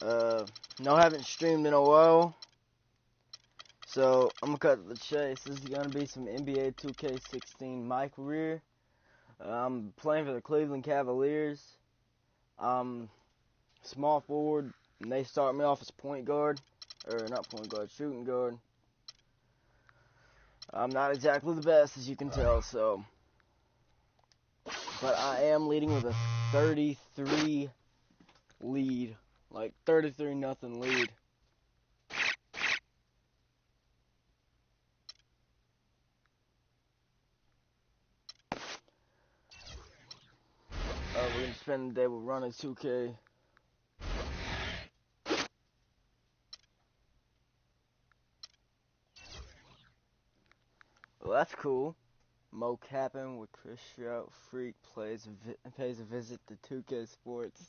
No, I haven't streamed in a while. So, I'm going to cut to the chase. This is going to be some NBA 2K16 my career. I'm playing for the Cleveland Cavaliers. I'm small forward, and they start me off as point guard. Or, not point guard, shooting guard. I'm not exactly the best, as you can tell, so. But I am leading with a 33 lead. Like, 33-0 lead. We're going to spend the day with running 2K. Well, that's cool. Mo Cappin with Chris Strout. Freak pays a visit to 2K Sports.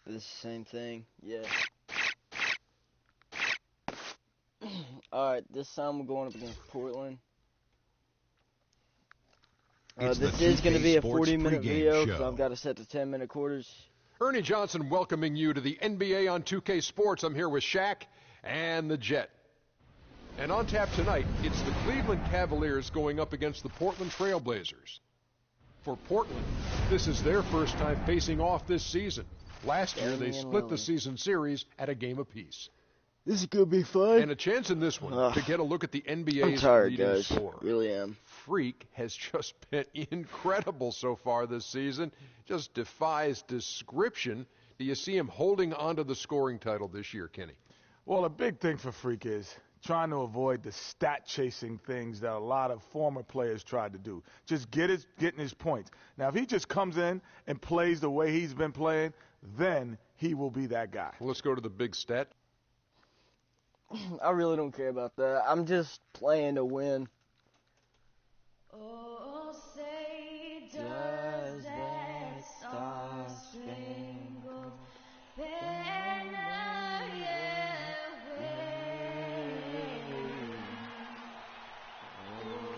This is the same thing. Yeah. Alright, this time we're going up against Portland. This is going to be a 40-minute video, so I've got to set to 10-minute quarters. Ernie Johnson welcoming you to the NBA on 2K Sports. I'm here with Shaq and the Jet. And on tap tonight, it's the Cleveland Cavaliers going up against the Portland Trail Blazers. For Portland, this is their first time facing off this season. Last year, they split the season series at a game apiece. This is going to be fun. And a chance in this one to get a look at the NBA's leading scorer. Really am. Freak has just been incredible so far this season. Just defies description. Do you see him holding on to the scoring title this year, Kenny? Well, a big thing for Freak is trying to avoid the stat-chasing things that a lot of former players tried to do. Just getting his points. Now, if he just comes in and plays the way he's been playing, then he will be that guy. Well, let's go to the big stat. I really don't care about that. I'm just playing to win. Oh, say does that star-spangled banner yet wave? Oh,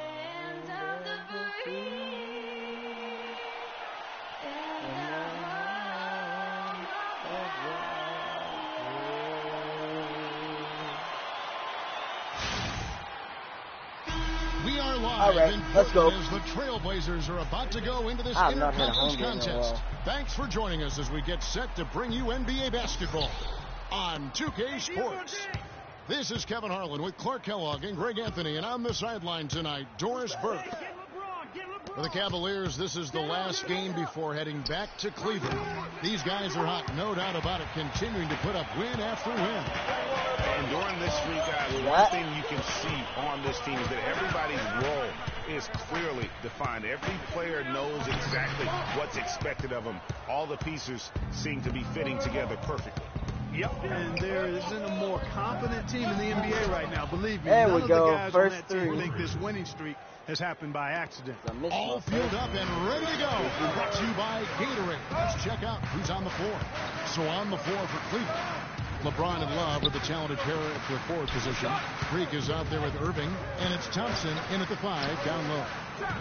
land of the free and the home of the We are live in let's go. Portland as the Trailblazers are about to go into this interconference contest. Thanks for joining us as we get set to bring you NBA basketball on 2K Sports. This is Kevin Harlan with Clark Kellogg and Greg Anthony, and on the sideline tonight, Doris Burke. For the Cavaliers, this is the last game before heading back to Cleveland. These guys are hot, no doubt about it, continuing to put up win after win. And during this streak, guys, one thing you can see on this team is that everybody's role is clearly defined. Every player knows exactly what's expected of them. All the pieces seem to be fitting together perfectly. Yep, and there isn't a more confident team in the NBA right now. Believe me, there none we of go. the guys First on that team three. think this winning streak has happened by accident. All filled up and ready to go. Brought to you by Gatorade. Let's check out who's on the floor. So on the floor for Cleveland, LeBron and Love with the talented pair at the forward position. Freak is out there with Irving, and it's Thompson in at the 5 down low.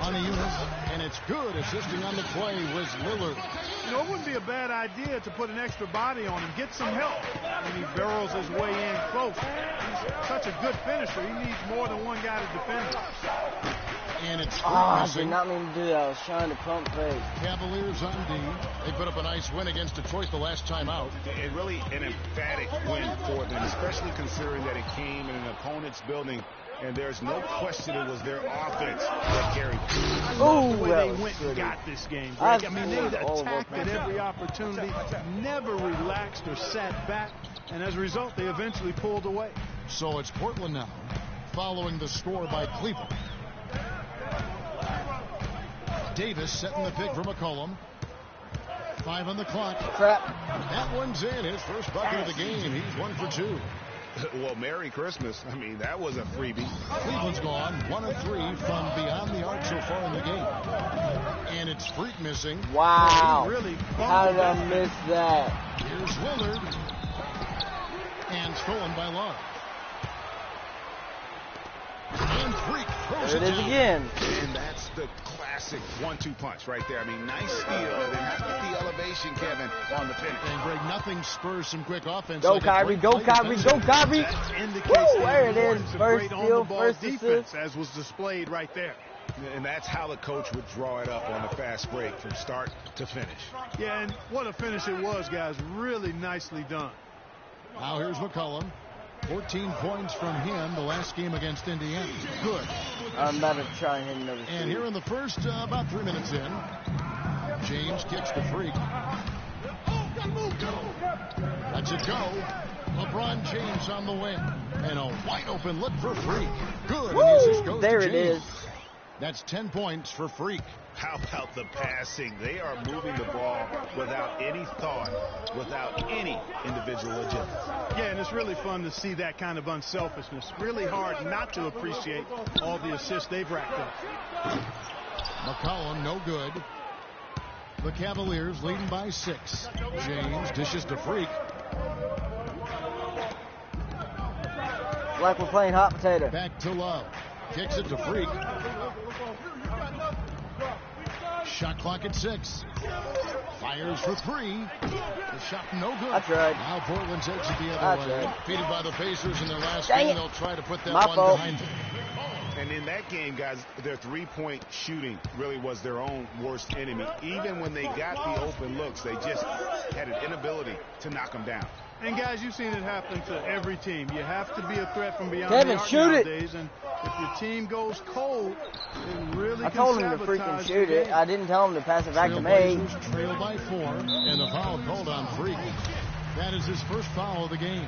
Lonnie Eunice, and it's good assisting on the play was Lillard. You know, it wouldn't be a bad idea to put an extra body on him, get some help. And he barrels his way in close. He's such a good finisher. He needs more than one guy to defend him. And it's I did not mean to do that. I was trying to pump fake. Cavaliers on D. They put up a nice win against Detroit the last time out. It really an emphatic win for them, especially considering that it came in an opponent's building. And there's no question it was their offense that carried. Oh, The way they went and got this game, Greg. I mean, they attacked at every opportunity, never relaxed or sat back, and as a result, they eventually pulled away. So it's Portland now, following the score by Cleveland. Davis setting the pick for McCollum. 5 on the clock. Crap. That one's in. His first bucket of the game. He's 1 for 2. Well, Merry Christmas. I mean, that was a freebie. Cleveland's gone 1 of 3 from beyond the arc so far in the game. And it's Freak missing. Wow. Really How did I miss that? Here's Lillard. And stolen by Love. And Freak throws There it is down. again. And that's the classic 1-2 punch right there. I mean, nice steal, and then how about the elevation, Kevin, on the finish? And Greg, nothing spurs some quick offense. Go, like a Kyrie, great go, play Kyrie, defensive. go, Kyrie. That indicates Woo, the there it is. importance of First great steal, on-the-ball first defense, assist. as was displayed right there. And that's how the coach would draw it up on the fast break from start to finish. Yeah, and what a finish it was, guys. Really nicely done. Now here's McCollum. 14 points from him the last game against Indiana. Good. I'm about to try and hit another And three. here in the first, about 3 minutes in, James kicks the Freak. Lets it go. LeBron James on the wing. And a wide open look for Freak. Good. And the assist Woo! goes There to it James. is. That's 10 points for Freak. How about the passing? They are moving the ball without any thought, without any individual agenda. Yeah, and it's really fun to see that kind of unselfishness. Really hard not to appreciate all the assists they've racked up. McCollum, no good. The Cavaliers leading by 6. James dishes to Freak. Like we're playing hot potato. Back to Love. Kicks it to Freak. Shot clock at 6. Fires for 3. The shot no good. I tried. Now Portland takes it the I other way. tried. Defeated by the Pacers in their last Dang game. it. They'll try to put that My one fault. behind them. And in that game, guys, their three-point shooting really was their own worst enemy. Even when they got the open looks, they just had an inability to knock them down. And guys, you've seen it happen to every team. You have to be a threat from beyond Kevin, the arc shoot it. nowadays, and if your team goes cold, it really I can told him to freaking sabotage shoot the it. game. I didn't tell him to pass it back to me. Trailblazers trail by 4, and the foul called on Freak. That is his first foul of the game.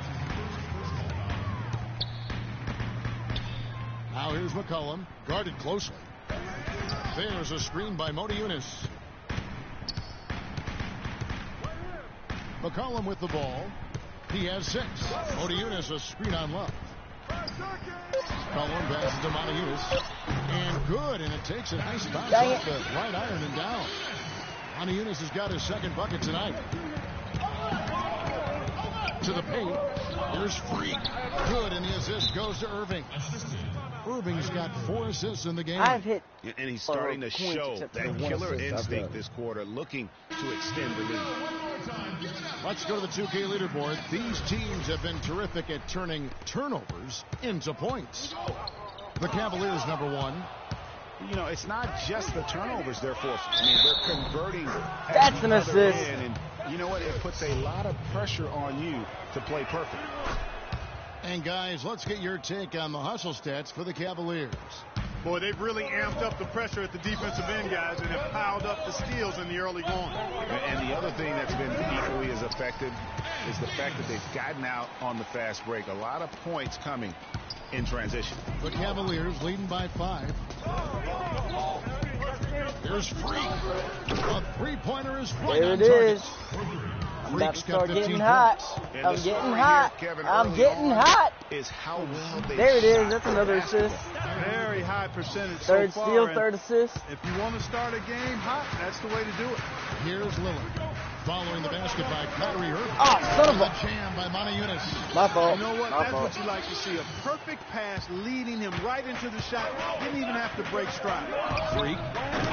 Now here's McCollum, guarded closely. There's a screen by Motiejunas. McCollum with the ball. He has 6. Motiejunas a screen on left. McCollum passes to Motiejunas. And good, and it takes a nice bounce Dang off it. the right iron and down. Motiejunas has got his second bucket tonight. To the paint. Here's Freak. Good, and the assist goes to Irving. Irving's got 4 assists in the game. I've hit. And he's starting to Points show except for that the one killer assist I've instinct got. this quarter, looking to extend the lead. Let's go to the 2K leaderboard. These teams have been terrific at turning turnovers into points. The Cavaliers, number 1. You know, it's not just the turnovers they're forcing. I mean, they're converting. That's an another assist. in, and you know what? It puts a lot of pressure on you to play perfect. And guys, let's get your take on the hustle stats for the Cavaliers. Boy, they've really amped up the pressure at the defensive end, guys, and have piled up the steals in the early going. And the other thing that's been equally as effective is the fact that they've gotten out on the fast break. A lot of points coming in transition. The Cavaliers leading by 5. Here's Freak. A three-pointer is right There on it target. is. I'm about to Freak's got start 15 getting hot. points. And I'm the getting story hot. here, Kevin, I'm early getting on hot. is how well they There it is. shot That's the another basketball. assist. Very high percentage Third so far. steal, and third assist. If you want to start a game hot, that's the way to do it. Here's Lillard. Following the basket by Kyrie Irving. Oh, son of The a. jam by Motiejunas. My fault. You know what? My That's fault. what you like to see. A perfect pass leading him right into the shot. Didn't even have to break stride. Freak.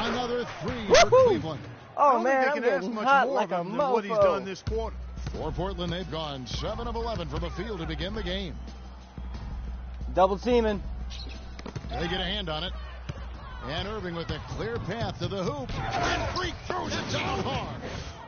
Another 3 for Woohoo! Cleveland. I Oh don't man, think I'm they can ask getting much hot more like of a him than what he's done mofo. this quarter. For Portland, they've gone 7 of 11 from the field to begin the game. Double teaming. They get a hand on it. And Irving with a clear path to the hoop. And Freak throws it down hard.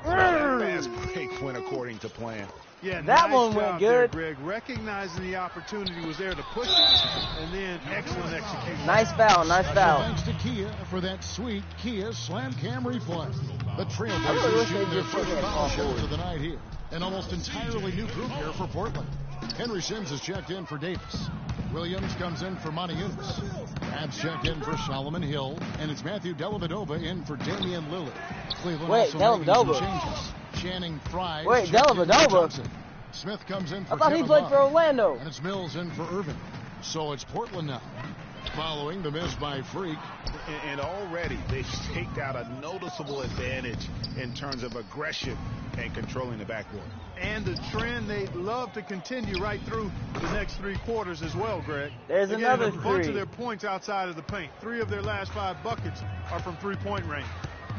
Fast break went according to plan. Yeah, That nice one job went there, good. Greg. Recognizing the opportunity was there to push it, and then excellent execution. Nice foul, nice Special foul. thanks to Kia for that sweet Kia Slam Cam replay. The I really Trailblazers wish shooting they their just first did that foul ball shot forward. of the night here. An almost entirely new group here for Portland. Henry Sims has checked in for Davis. Williams comes in for Motiejunas. Abs checked in for Solomon Hill. And it's Matthew Dellavedova in for Damian Lillard. Cleveland Wait, also making some Dellavedova. changes. Channing Frye. Wait, checked in for Dellavedova? Johnson. Smith comes in for I thought he Kevin played Love. for Orlando. And it's Mills in for Irving. So it's Portland now. following the miss by Freak. And already they've staked out a noticeable advantage in terms of aggression and controlling the backboard. And the trend they'd love to continue right through the next 3 quarters as well, Greg. There's Again, another a bunch three. of their points outside of the paint. 3 of their last 5 buckets are from three-point range.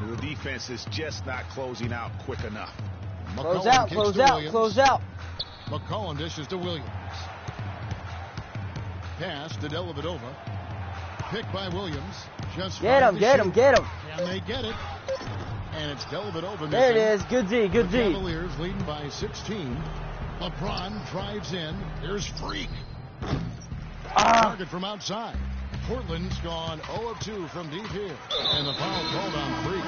The defense is just not closing out quick enough. Close McCollum out, kicks close to out, Williams. close out. McCollum dishes to Williams. Pass to Dellavedova. Picked by Williams. Just Get five him, to get him, shoot. get him. And they get it. And it's Dellavedova missing. There it is. Good D, good The D. Cavaliers leading by 16. LeBron drives in. Here's Freak. Target from outside. Portland's gone 0 of 2 from deep here. And the foul called on Freak.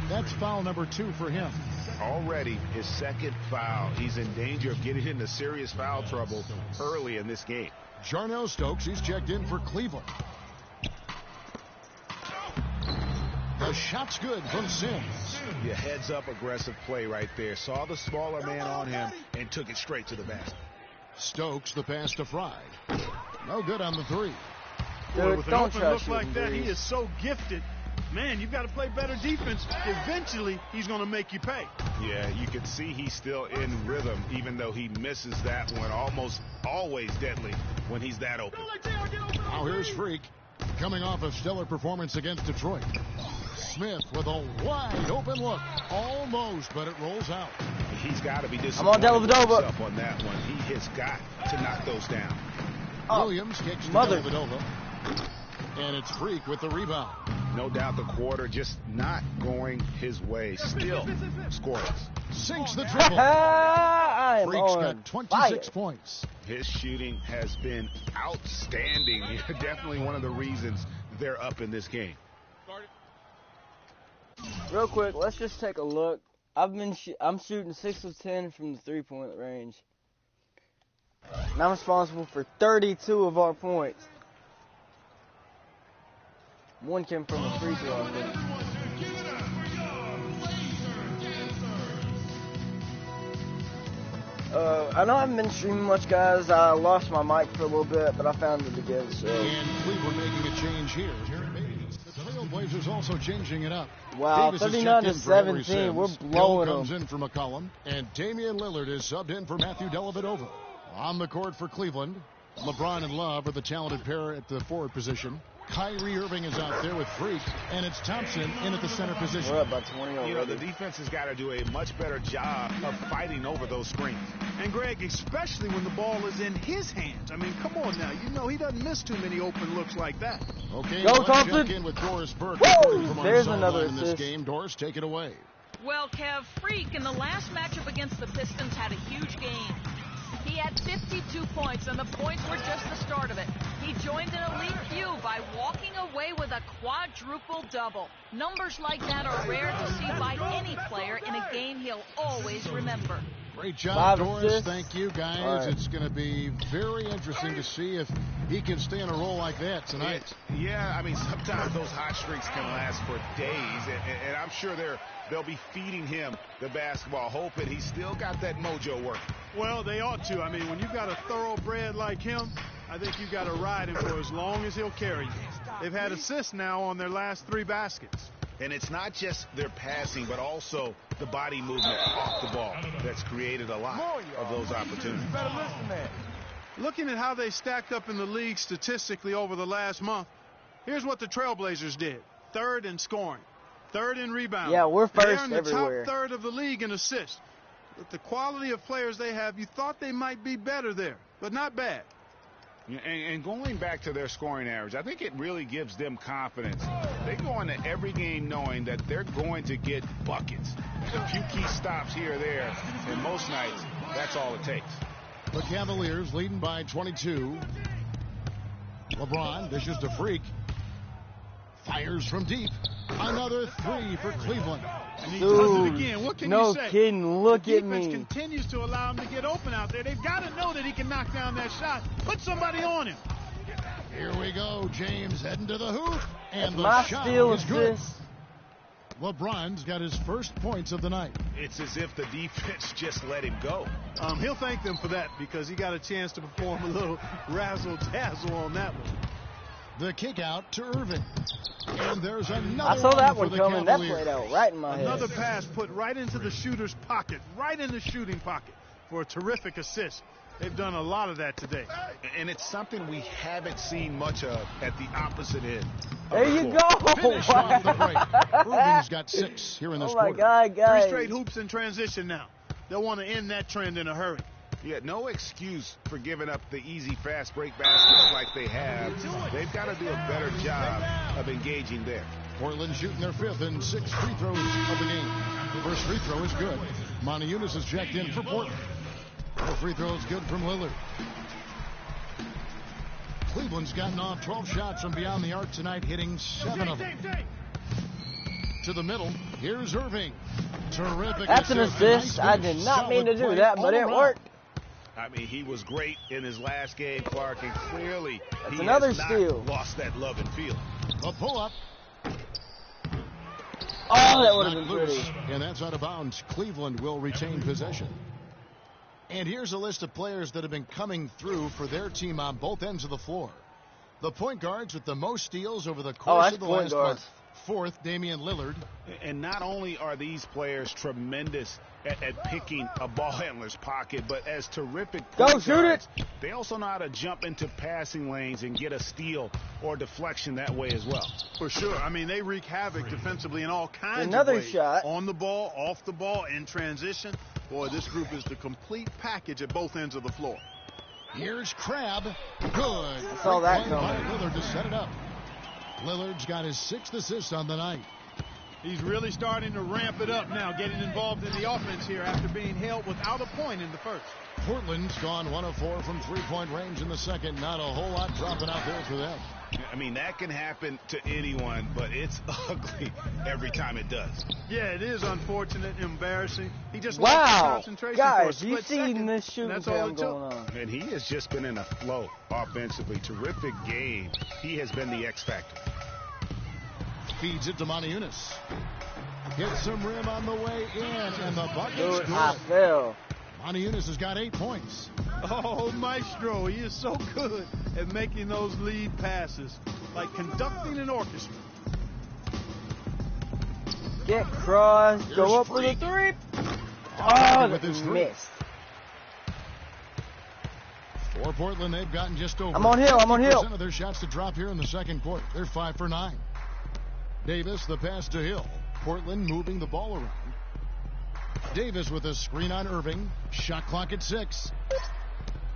That's foul number 2 for him. Already his 2nd foul. He's in danger of getting into serious foul trouble early in this game. Jarnell Stokes, he's checked in for Cleveland. The shot's good from Sims. Yeah, heads-up aggressive play right there. Saw the smaller man on him and took it straight to the basket. Stokes, the pass to Fry. No good on the 3. Boy, Dude, with an don't open try look shooting like that, he threes. is so gifted. Man, you've got to play better defense. Eventually, he's going to make you pay. Yeah, you can see he's still in rhythm, even though he misses that one. Almost always deadly when he's that open. Now here's Freak, coming off a stellar performance against Detroit. Smith with a wide open look. Almost, but it rolls out. He's got to be I'm disappointed on with Dellavedova. himself on that one. He has got to knock those down. Oh, Williams kicks to mother. Dellavedova. And it's Freak with the rebound. No doubt the quarter just not going his way. Still scoreless. Sinks the dribble. I am Freak's on got 26 fire. points. His shooting has been outstanding. Definitely one of the reasons they're up in this game. Real quick, let's just take a look. I'm shooting 6 of 10 from the 3-point range. And I'm responsible for 32 of our points. 1 came from a free throw, I think. I know I haven't been streaming much, guys. I lost my mic for a little bit, but I found it again, so. And Cleveland making a change here. The Trailblazers also changing it up. Wow, Davis is 39 checked to in for Henry 17. We're Sims. blowing Hill comes them. in for McCollum. And Damian Lillard is subbed in for Matthew Dellavedova. On the court for Cleveland, LeBron and Love are the talented pair at the forward position. Kyrie Irving is out there with Freak, and it's Thompson in at the center position. We're up by 20 already. You know, the defense has got to do a much better job of fighting over those screens. And, Greg, especially when the ball is in his hands. I mean, come on now. You know he doesn't miss too many open looks like that. Okay, Go, let's Thompson. check in with Doris Burke. Woo! reporting from our There's sideline another in this assist. game. Doris, take it away. Well, Kev, Freak in the last matchup against the Pistons had a huge game. He had 52 points, and the points were just the start of it. He joined an elite few by walking away with a quadruple double. Numbers like that are rare to see by any player in a game he'll always remember. Great job, 5 Doris. assists. Thank you, guys. All right. It's going to be very interesting to see if he can stay in a role like that tonight. Yeah, I mean, sometimes those hot streaks can last for days, and I'm sure they'll be feeding him the basketball, hoping he's still got that mojo working. Well, they ought to. I mean, when you've got a thoroughbred like him, I think you've got to ride him for as long as he'll carry you. They've had assists now on their last 3 baskets. And it's not just their passing, but also the body movement off the ball that's created a lot of those opportunities. Better listen, man. Looking at how they stacked up in the league statistically over the last month, here's what the Trailblazers did. 3rd in scoring, 3rd in rebounding. Yeah, we're They're first in the everywhere. top 3rd of the league in assists. With the quality of players they have, you thought they might be better there, but not bad. And going back to their scoring average, I think it really gives them confidence. They go into every game knowing that they're going to get buckets. A few key stops here or there, and most nights, that's all it takes. The Cavaliers leading by 22. LeBron dishes to Freak. Fires from deep. Another 3 for Cleveland. And he does it Dude, again. What can no you say? kidding. Look The at defense me. continues to allow him to get open out there. They've got to know that he can knock down that shot. Put somebody on him. Here we go. James heading to the hoop. And the My shot steal is good. assist. LeBron's got his first points of the night. It's as if the defense just let him go. He'll thank them for that because he got a chance to perform a little razzle-dazzle on that one. The kick out to Irving. And there's another I saw that for one the coming. That Cavaliers. played out right in my head. Another pass put right into the shooter's pocket, right in the shooting pocket for a terrific assist. They've done a lot of that today. And it's something we haven't seen much of at the opposite end. There you go. Finish off the break. Irving's got 6 here in this Oh my quarter. God, guys. 3 straight hoops in transition now. They'll want to end that trend in a hurry. Yeah, no excuse for giving up the easy, fast break baskets like they have. They've got to do a better job of engaging there. Portland shooting their 5th and 6 free throws of the game. The first free throw is good. Moniunas is checked in for Portland. 4 free throws good from Lillard. Cleveland's gotten off 12 shots from beyond the arc tonight, hitting 7 of them. To the middle, here's Irving. Terrific. That's an assist. I did not mean to do that, but it worked. I mean, he was great in his last game, Clark, and clearly That's he another has not steal. lost that love and feeling. A pull-up. Oh, that would have Knocked been loose, pretty. and that's out of bounds. Cleveland will retain possession. And here's a list of players that have been coming through for their team on both ends of the floor. The point guards with the most steals over the course that's of the point last guards. month. 4th, Damian Lillard. And not only are these players tremendous at picking a ball handler's pocket, but as terrific Go point shoot guards, it. they also know how to jump into passing lanes and get a steal or deflection that way as well. For sure. I mean, they wreak havoc defensively in all kinds Another of ways. shot. On the ball, off the ball, in transition. Boy, this group is the complete package at both ends of the floor. Here's Crabbe. Good. I saw that Play by coming. Lillard to set it up. Lillard's got his 6th assist on the night. He's really starting to ramp it up now, getting involved in the offense here after being held without a point in the first. Portland's gone 1 of 4 from 3-point range in the second. Not a whole lot dropping out there for them. I mean, that can happen to anyone, but it's ugly every time it does. Yeah, it is unfortunate, embarrassing. He just lost his Wow. concentration for a Guys, you split seen second, this and shooting that's all cam it took. going on. And he has just been in a flow offensively. Terrific game. He has been the X factor. Feeds it to Moniunas. Hits some rim on the way in, and the bucket's Dude, I good. fell. Moniunas has got 8 points. Oh, Maestro, he is so good at making those lead passes, like conducting an orchestra. Get crossed. Go Here's up for the Freak. 3. Oh, With that his three. missed. For Portland, they've gotten just over I'm on Hill, I'm on Hill. 50% of their shots to drop here in the second quarter. They're 5 for 9. Davis, the pass to Hill. Portland moving the ball around. Davis with a screen on Irving. Shot clock at 6.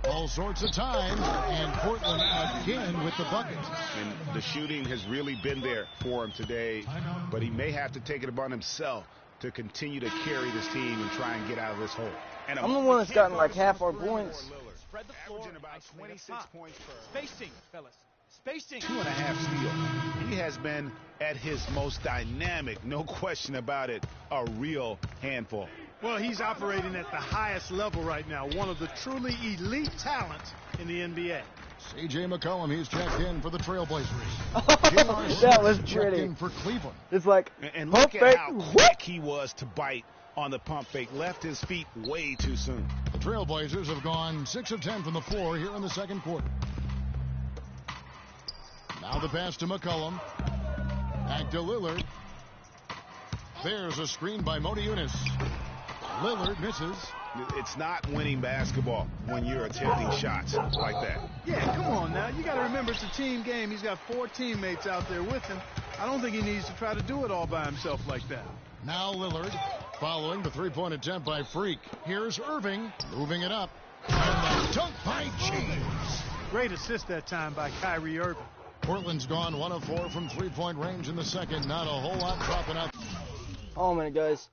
All sorts of time, and Portland again with the bucket. And the shooting has really been there for him today, but he may have to take it upon himself to continue to carry this team and try and get out of this hole. And I'm the one that's gotten like half our points. Spread the floor. Averaging about 26 points per Spacing, fellas. Spacing. 2.5 steals. He has been at his most dynamic, no question about it, a real handful. Well, he's operating at the highest level right now, one of the truly elite talents in the NBA. C.J. McCollum, he's checked in for the Trailblazers. That was Checked pretty. in for Cleveland. It's like, And pump look at fake. how Whoop. quick he was to bite on the pump fake. Left his feet way too soon. The Trailblazers have gone 6 of 10 from the floor here in the second quarter. Now the pass to McCollum. Back to Lillard. There's a screen by Moniunas. Lillard misses. It's not winning basketball when you're attempting shots like that. Yeah, come on now. You got to remember it's a team game. He's got 4 teammates out there with him. I don't think he needs to try to do it all by himself like that. Now Lillard following the 3-point attempt by Freak. Here's Irving moving it up. And the dunk by James. Great assist that time by Kyrie Irving. Portland's gone 1 of 4 from 3-point range in the second. Not a whole lot dropping out. Oh, a minute, guys.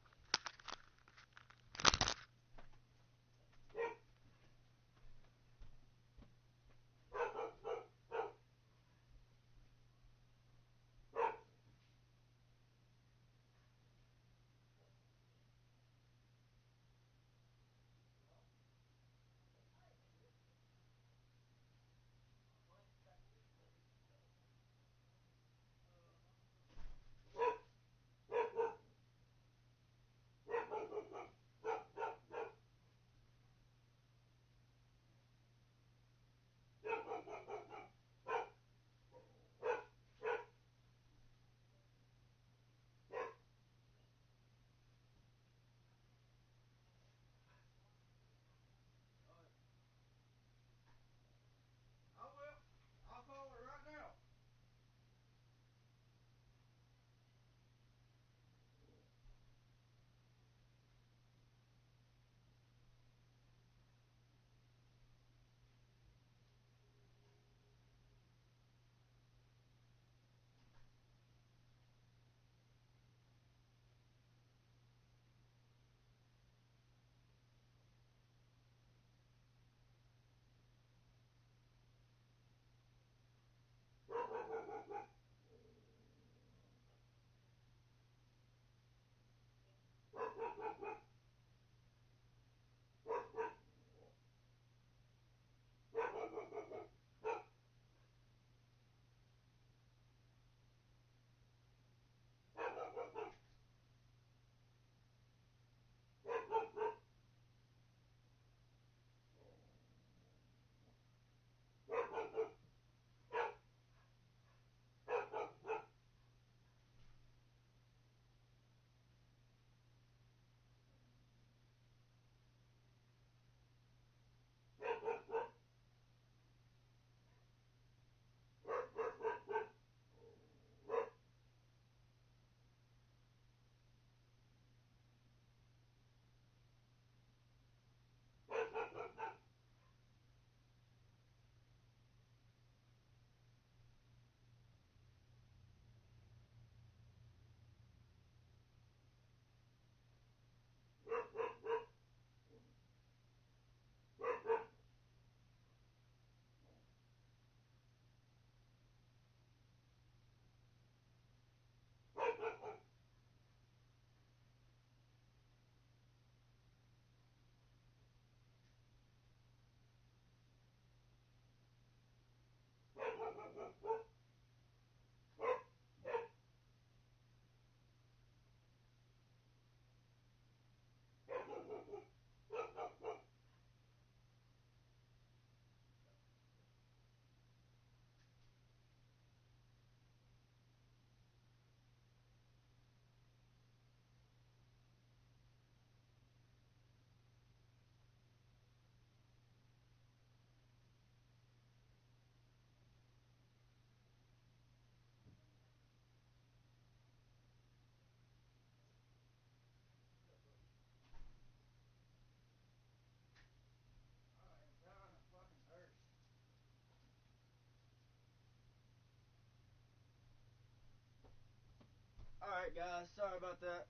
Alright, guys. Sorry about that.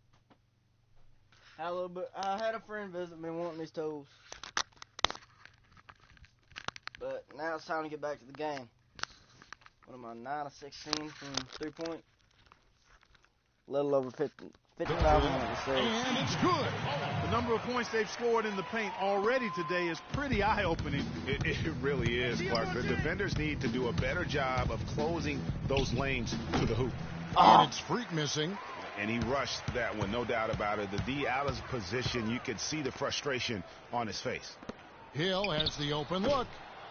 I had a friend visit me wanting these tools. But now it's time to get back to the game. What am I, 9 of 16 from 3-point? A little over 50,000 And it's good. The number of points they've scored in the paint already today is pretty eye-opening. It really is, Clark. The defenders need to do a better job of closing those lanes to the hoop. And it's Freak missing. And he rushed that one, no doubt about it. The D out of position, you could see the frustration on his face. Hill has the open look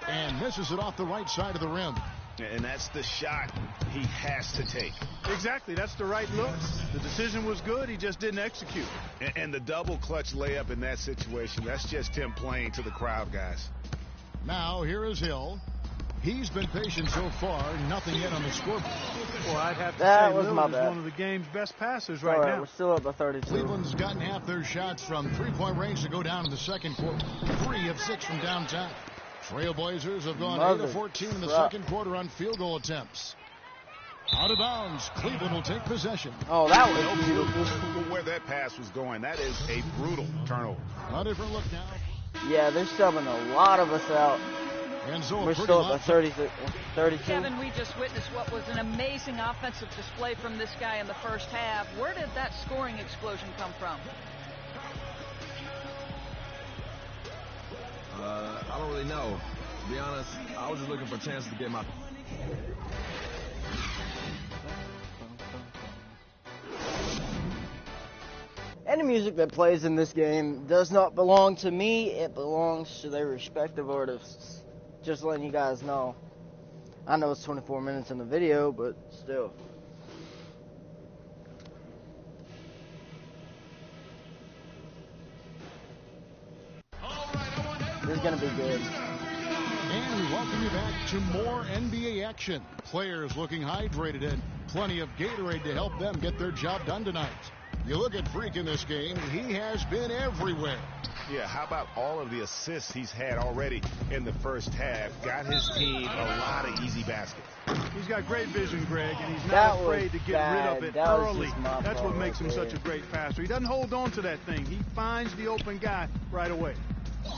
and misses it off the right side of the rim. And that's the shot he has to take. Exactly, that's the right look. The decision was good, he just didn't execute. And the double clutch layup in that situation, that's just him playing to the crowd, guys. Now here is Hill. He's been patient so far, nothing yet on the scoreboard. Well, I'd have to That say was my Lillard is bad. one of the game's best passers Alright, right now. we're still up by 32. Cleveland's gotten half their shots from three-point range to go down in the second quarter. 3 of 6 from downtown. Trailblazers have gone 8 of 14 in the second quarter on field goal attempts. Out of bounds. Cleveland will take possession. Oh, that was beautiful. Where that pass was going, that is a brutal turnover. A different look now. Yeah, they're subbing a lot of us out. And so We're still up by 32. Kevin, we just witnessed what was an amazing offensive display from this guy in the first half. Where did that scoring explosion come from? I don't really know. To be honest, I was just looking for a chance to get my... Any music that plays in this game does not belong to me. It belongs to their respective artists. Just letting you guys know. I know it's 24 minutes in the video, but still. This is going to be good. And we welcome you back to more NBA action. Players looking hydrated and plenty of Gatorade to help them get their job done tonight. You look at Freak in this game, he has been everywhere. Yeah, how about all of the assists he's had already in the first half? Got his team a lot of easy baskets. He's got great vision, Greg, and he's That not was afraid to get bad. rid of it That was early. just my That's what fault makes him right such there. a great passer. He doesn't hold on to that thing. He finds the open guy right away.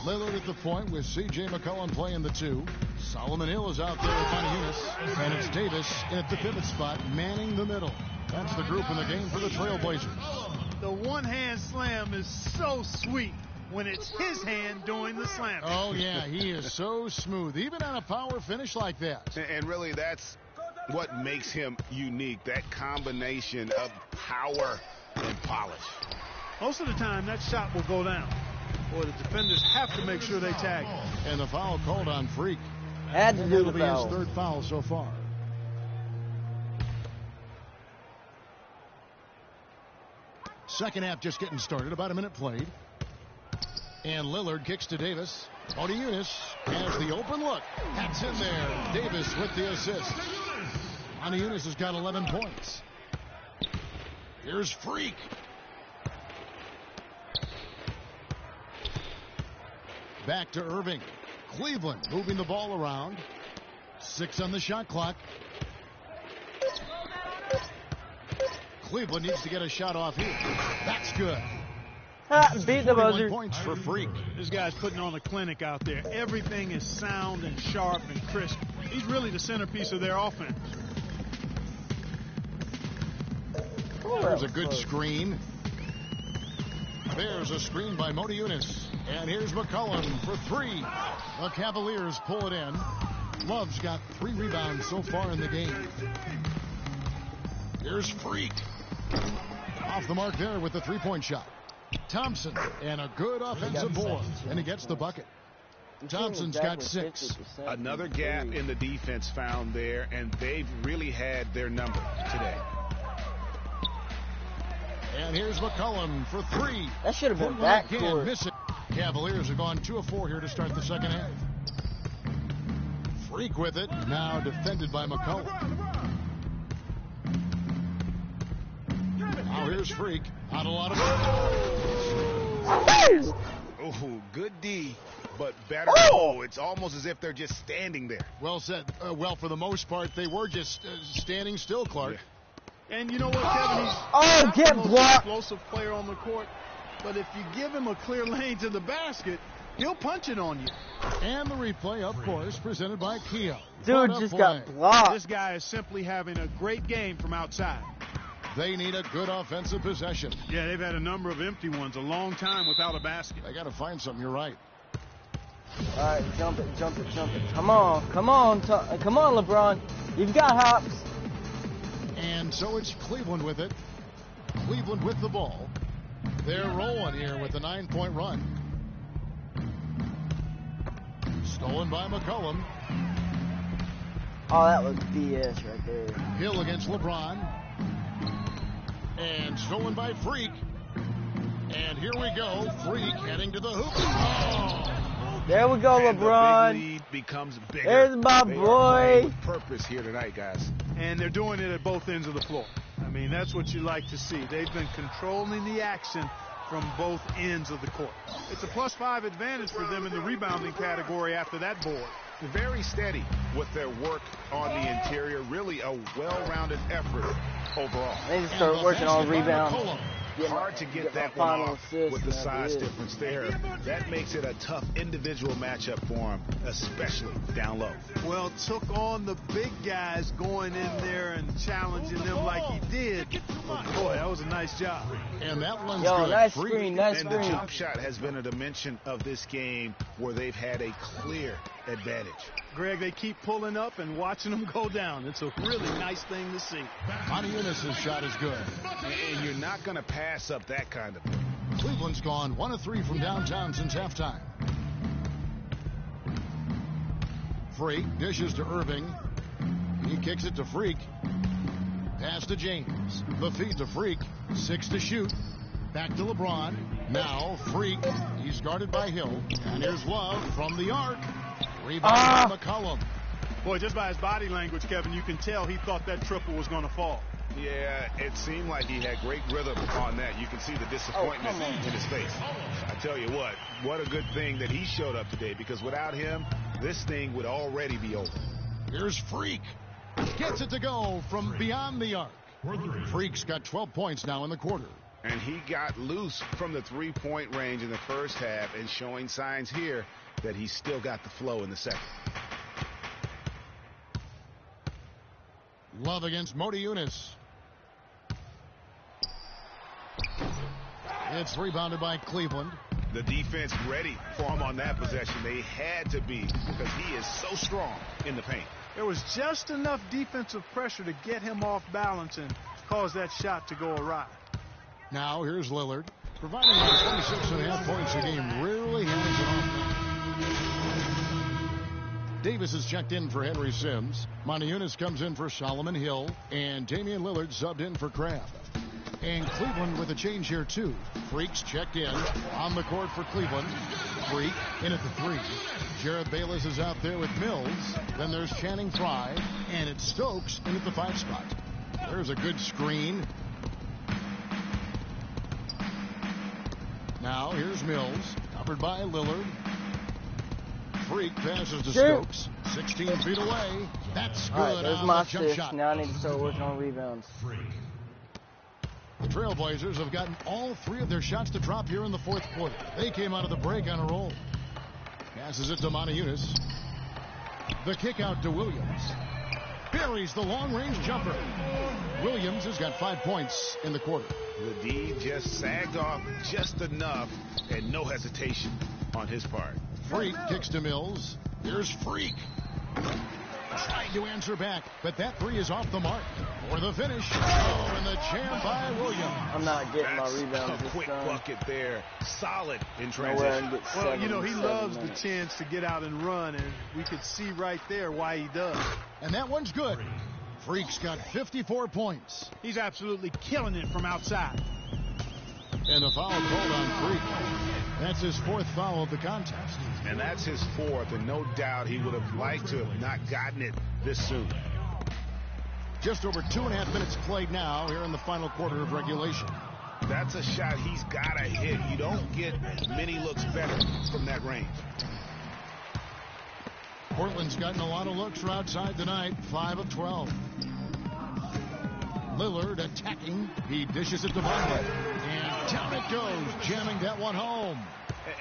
Lillard at the point with C.J. McCollum playing the 2. Solomon Hill is out there with Eunice. And it's Davis at the pivot spot, manning the middle. That's the group in the game for the Trailblazers. The one-hand slam is so sweet when it's his hand doing the slam. Oh, yeah, he is so smooth, even on a power finish like that. And really, that's what makes him unique, that combination of power and polish. Most of the time, that shot will go down. Boy, the defenders have to make sure they tag him. And the foul called on Freak. Had to do That'll the be foul. his third foul so far. Second half just getting started, about a minute played. And Lillard kicks to Davis. Eunice has the open look. That's in there. Davis with the assist. Eunice has got 11 points. Here's Freak. Back to Irving. Cleveland moving the ball around. 6 on the shot clock. Cleveland needs to get a shot off here. That's good. Beat the 21 buzzer. points for Freak. This guy's putting on a clinic out there. Everything is sound and sharp and crisp. He's really the centerpiece of their offense. There's a good screen. There's a screen by Eunice. And here's McCollum for 3. The Cavaliers pull it in. Love's got 3 rebounds so far in the game. Here's Freak. Off the mark there with the 3-point shot. Thompson and a good offensive board. And he gets the bucket. Thompson's got 6. Another gap in the defense found there, and they've really had their number today. And here's McCollum for 3. That should have been Portland backcourt. can't miss it. Cavaliers have gone 2 of 4 here to start the second half. Freak with it. Now defended by McCollum. Now here's Freak. Not a lot of Oh, good D, but better. Oh, it's almost as if they're just standing there. Well said. Well, for the most part, they were just standing still, Clark. And you know what, Kevin? He's Oh, not get the most blocked. explosive player on the court, but if you give him a clear lane to the basket, he'll punch it on you. And the replay, of course, presented by Kia. Dude just got blocked. This guy is simply having a great game from outside. They need a good offensive possession. Yeah, they've had a number of empty ones, a long time without a basket. They got to find something. You're right. All right, jump it, jump it, jump it. Come on, come on, come on, LeBron. You've got hops. And so it's Cleveland with it. Cleveland with the ball. They're rolling here with a 9-point run. Stolen by McCollum. Oh, that was BS right there. Hill against LeBron. And stolen by Freak. And here we go. Freak heading to the hoop. Oh! There we go, And LeBron. the big lead becomes bigger. There's my They are boy. playing with purpose here tonight, guys. And they're doing it at both ends of the floor. I mean, that's what you like to see. They've been controlling the action from both ends of the court. It's a +5 advantage for them in the rebounding category after that board. Very steady with their work on the interior. Really a well-rounded effort overall. They need to start working on rebounds. Hard to get that my one final off assist, with the and size that's it. difference there. That makes it a tough individual matchup for him, especially down low. Well, took on the big guys going in there and challenging them like he did. But boy, that was a nice job. And that one's Yo, good. nice Freak. screen, nice And the screen. jump shot has been a dimension of this game where they've had a clear advantage. Greg, they keep pulling up and watching them go down. It's a really nice thing to see. Monty Eunice's shot is good. And you're not going to pass up that kind of thing. Cleveland's gone 1 of 3 from downtown since halftime. Freak dishes to Irving. He kicks it to Freak. Pass to James. The feed to Freak. 6 to shoot. Back to LeBron. Now Freak. He's guarded by Hill. And here's Love from the arc. Rebound by McCollum. Boy, just by his body language, Kevin, you can tell he thought that triple was going to fall. Yeah, it seemed like he had great rhythm on that. You can see the disappointment in his face. I tell you what a good thing that he showed up today, because without him, this thing would already be over. Here's Freak. Gets it to go from beyond the arc. Freak's got 12 points now in the quarter. And he got loose from the three-point range in the first half and showing signs here that he's still got the flow in the second. Love against Moti Eunice. It's rebounded by Cleveland. The defense ready for him on that possession. They had to be, because he is so strong in the paint. There was just enough defensive pressure to get him off balance and cause that shot to go awry. Now here's Lillard, providing 26.5 points a game. Rarely hands it off. Davis is checked in for Henry Sims. Monty Eunice comes in for Solomon Hill. And Damian Lillard subbed in for Crabb. And Cleveland with a change here, too. Freak's checked in on the court for Cleveland. Freak in at the 3. Jared Bayless is out there with Mills. Then there's Channing Frye. And it's Stokes in at the 5 spot. There's a good screen. Now here's Mills, covered by Lillard. Freak passes to Stokes, 16 feet away. That's good. All right, there's on my the jump assist. shot. Now I need to start working on rebounds. The Trailblazers have gotten all 3 of their shots to drop here in the fourth quarter. They came out of the break on a roll. Passes it to Monty Eunice. The kick out to Williams. Buries the long-range jumper. Williams has got 5 points in the quarter. The D just sagged off just enough, and no hesitation on his part. Freak kicks to Mills. Here's Freak. Trying to answer back, but that 3 is off the mark. For the finish. Oh, and the jam by Williams. I'm not getting my That's rebounds a this quick time. bucket there. Solid in Nowhere I transition. can get Well, seven you know, in he 7 loves the minutes. chance to get out and run, and we could see right there why he does. And that one's good. Freak's got 54 points. He's absolutely killing it from outside. And the foul called on Freak. That's his 4th foul of the contest. And that's his 4th, and no doubt he would have liked to have not gotten it this soon. Just over 2.5 minutes played now here in the final quarter of regulation. That's a shot he's got to hit. You don't get many looks better from that range. Portland's gotten a lot of looks from outside tonight, 5 of 12. Lillard attacking. He dishes it to Vonleh. And down it goes, jamming that one home.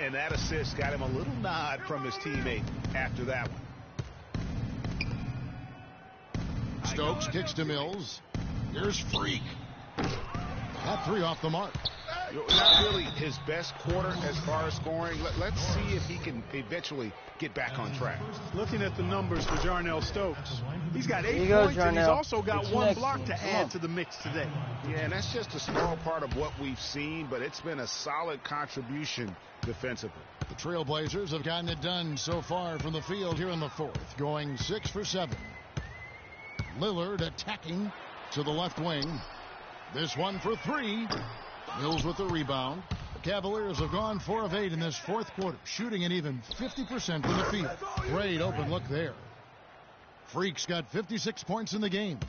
And that assist got him a little nod from his teammate after that one. Stokes kicks to Mills. Here's Freak. That three off the mark. Not really his best quarter as far as scoring. Let's see if he can eventually get back on track. Looking at the numbers for Jarnell Stokes, he's got 8 goes, points, and he's Jarnell. also got It's one next block one. to Come add on. to the mix today. Yeah, and that's just a small part of what we've seen, but it's been a solid contribution defensively. The Trailblazers have gotten it done so far from the field here in the fourth, going 6 for 7. Lillard attacking to the left wing. This one for 3. Mills with the rebound. The Cavaliers have gone 4 of 8 in this fourth quarter, shooting an even 50% from the field. Great open look there. Freak's got 56 points in the game.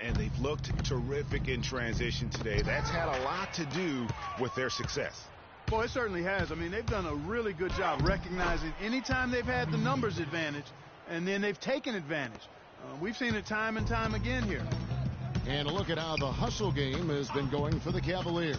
And they've looked terrific in transition today. That's had a lot to do with their success. Boy, it certainly has. I mean, they've done a really good job recognizing anytime they've had the numbers advantage, and then they've taken advantage. We've seen it time and time again here. And a look at how the hustle game has been going for the Cavaliers.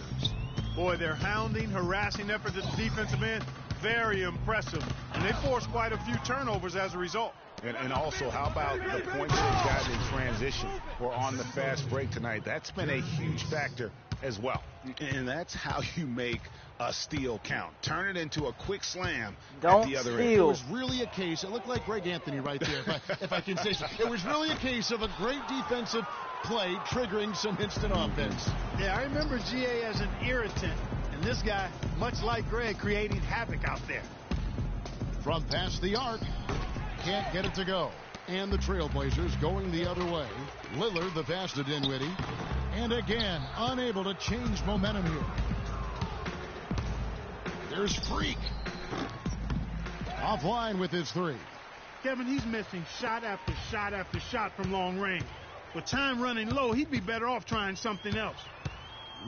Boy, their hounding, harassing effort at the defensive end, very impressive. And they forced quite a few turnovers as a result. And also, how about the points they've gotten in transition or on the fast break tonight? That's been a huge factor as well. And that's how you make a steal count. Turn it into a quick slam Don't at the other It steal. was really a case, it looked like Greg Anthony right there, if I can say so. It was really a case of a great defensive play triggering some instant offense. Yeah, I remember GA as an irritant. And this guy, much like Greg, creating havoc out there. From past the arc, can't get it to go. And the Trailblazers going the other way. Lillard the pass to Dinwiddie. And again, unable to change momentum here. There's Freak. Offline with his 3. Kevin, he's missing shot after shot after shot from long range. With time running low, he'd be better off trying something else.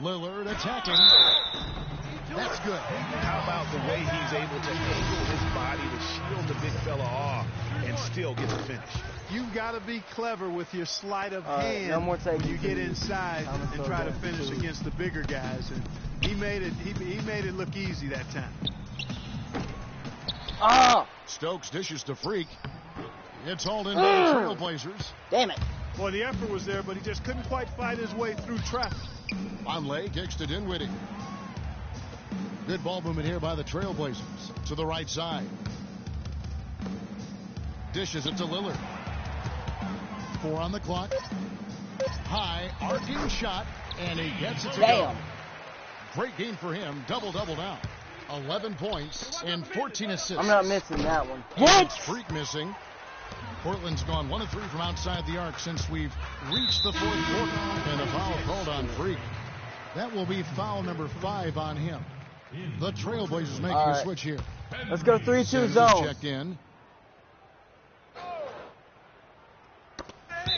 Lillard attacking. That's good. How about the way he's able to angle his body to shield the big fella off and still get the finish? You've got to be clever with your sleight of right, hand no more taking when you get threes. inside I'm and so try to done. finish against the bigger guys. And he made it look easy that time. Ah! Stokes dishes to Freak. It's hauled in by the Trailblazers. Damn it. Boy, the effort was there, but he just couldn't quite fight his way through traffic. Vonleh kicks to Dinwiddie. Good ball movement here by the Trailblazers. To the right side. Dishes it to Lillard. 4 on the clock. High, arcing shot, and he gets it to go. Damn. Great game for him. Double-double now. 11 points and 14 assists. I'm not missing that one. And it's Freak missing. Portland's gone 1 of 3 from outside the arc since we've reached the fourth quarter. And a foul called on Freak. That will be foul number 5 on him. The Trailblazers making All a right. switch here. Let's go 3-2 Sanders zone. checked in.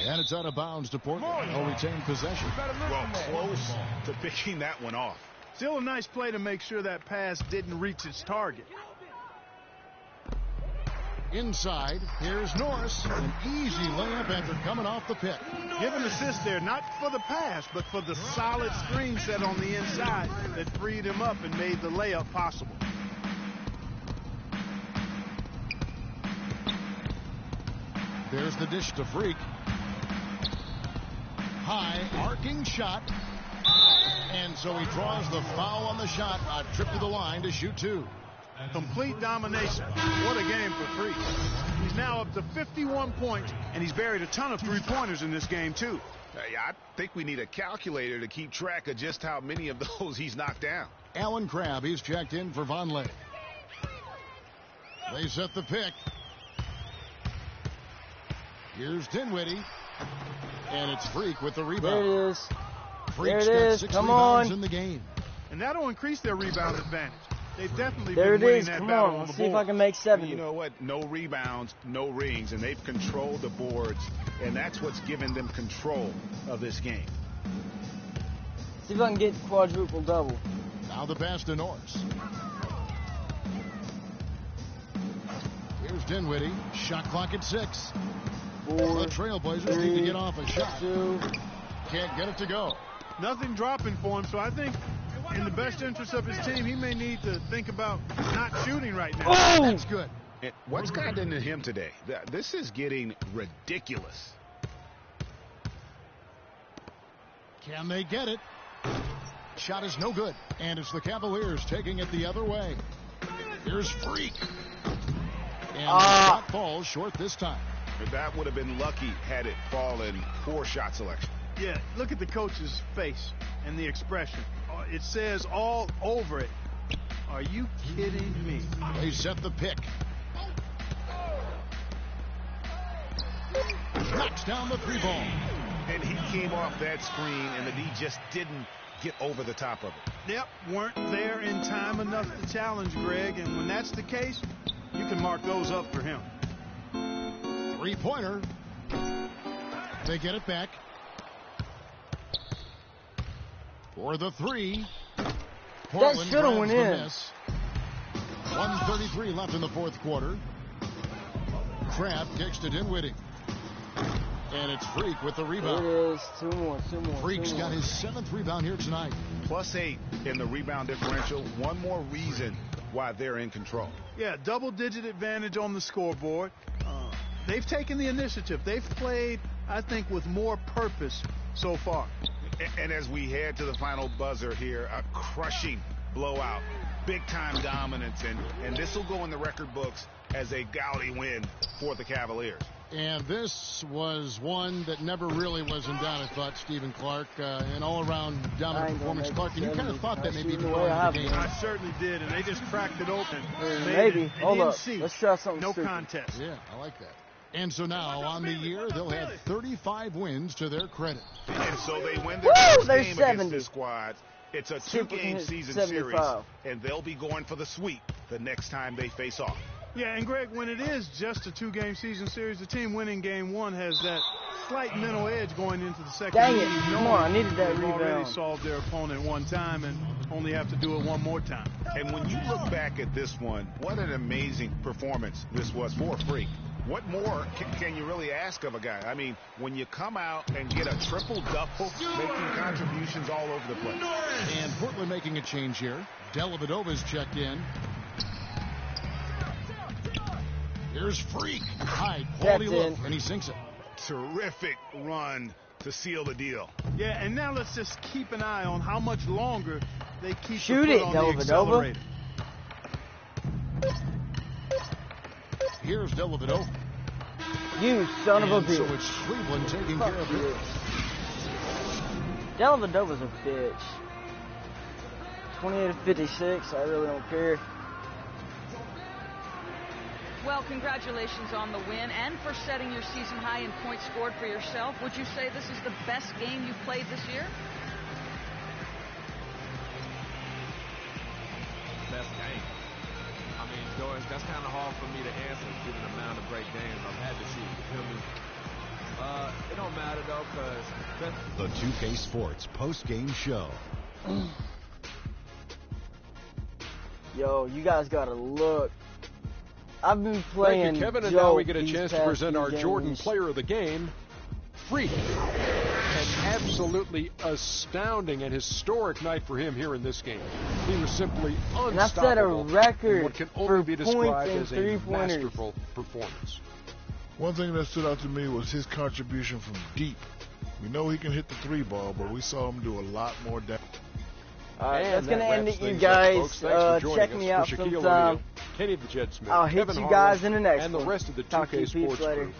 And it's out of bounds to Portland. They'll retain possession. Well, close to picking that one off. Still a nice play to make sure that pass didn't reach its target. Inside, here's Norris. An easy layup after coming off the pick. Give an assist there, not for the pass, but for the solid screen set on the inside that freed him up and made the layup possible. There's the dish to Freak. High, arcing shot. And so he draws the foul on the shot. A trip to the line to shoot 2. Complete domination. What a game for Freak. He's now up to 51 points, and he's buried a ton of three-pointers in this game, too. Yeah, I think we need a calculator to keep track of just how many of those he's knocked down. Alan Crabb, he's checked in for Vonleh. They set the pick. Here's Dinwiddie. And it's Freak with the There rebound. it is. Freak's There it got is. 6 Come rebounds on. in the game. And that'll increase their rebound advantage. They've definitely There been it winning is. that Come battle on. on Let's the see if I board. can make 70. You know what? No rebounds, no rings, and they've controlled the boards, and that's what's given them control of this game. See if I can get quadruple double. Now the pass to Norris. Here's Dinwiddie. Shot clock at 6. 4, The Trailblazers need to get off a shot. 2, can't get it to go. Nothing dropping for him, so I think in the best interest of his team, he may need to think about not shooting right now. Oh! That's good. And what's gotten into him today? This is getting ridiculous. Can they get it? Shot is no good, and it's the Cavaliers taking it the other way. Here's Freak. And the shot falls short this time. That would have been lucky had it fallen. Poor shot selection. Yeah, look at the coach's face and the expression. It says all over it. Are you kidding me? They set the pick. Knocks down the 3-ball. And he came off that screen, and the D just didn't get over the top of it. Yep, weren't there in time enough to challenge Greg, and when that's the case, you can mark those up for him. 3-pointer. They get it back. For the 3. Portland should have grabs went the in. miss. 1:33 left in the fourth quarter. Kraft kicks to Dinwiddie. And it's Freak with the rebound. It is. Two more. Freak's got his 7th rebound here tonight. +8 in the rebound differential. One more reason why they're in control. Yeah, double-digit advantage on the scoreboard. They've taken the initiative. They've played, I think, with more purpose so far. And as we head to the final buzzer here, a crushing blowout, big-time dominance, and this will go in the record books as a gaudy win for the Cavaliers. And this was one that never really was in doubt, I thought, Stephen Clark. An all-around dominant performance. Clark, and you kind of thought that maybe before the game. I certainly did, and they just cracked it open. Maybe. Hold up. Let's try something No stupid. contest. Yeah, I like that. And so now, on the year, they'll have 35 wins to their credit. And so they win their first they're game 70. against this squad. It's a two-game season 75. series, and they'll be going for the sweep the next time they face off. Yeah, and Greg, when it is just a 2-game season series, the team winning game 1 has that slight mental edge going into the second. Dang it. game, Come on, I needed that they've already rebound. solved their opponent one time and only have to do it one more time. And when you look back at this one, what an amazing performance this was for Freak. What more can you really ask of a guy? I mean, when you come out and get a triple-double, making contributions all over the place. And Portland making a change here. Dellavedova's checked in. Here's Freak. High quality look, and he sinks it. Terrific run to seal the deal. Yeah, and now let's just keep an eye on how much longer they keep Shoot the it, foot on the Dellavedova. accelerator. Here's Dellavedova. You son of a And so bitch. it's Cleveland taking Fuck care of you. it. Dellavedova's a bitch. 28-56. I really don't care. Well, congratulations on the win and for setting your season high in points scored for yourself. Would you say this is the best game you've played this year? Best game. I mean, Doris, that's kind of hard for me to answer given the amount of great games I've had this year. You feel me? It don't matter though, because The 2K Sports post-game show. Yo, you guys gotta look. I've been playing. Thank you, Kevin. And Joe now we get a these chance to past present few our Jordan games. Player of the Game, Freak. An absolutely astounding and historic night for him here in this game. He was simply unstoppable. And I set a record in what can for only be described points and as a three-pointers. masterful performance. One thing that stood out to me was his contribution from deep. We know he can hit the 3-ball, but we saw him do a lot more damage. Alright, And that's gonna that end wraps it, you things up, guys. folks. Thanks for joining Check us. me For out Shaquille sometime. O'Neal, Kenny the Jet Smith, I'll hit Kevin you Harlan, guys in the next and one. the rest of the Talk to 2K you peeps Sports later. crew.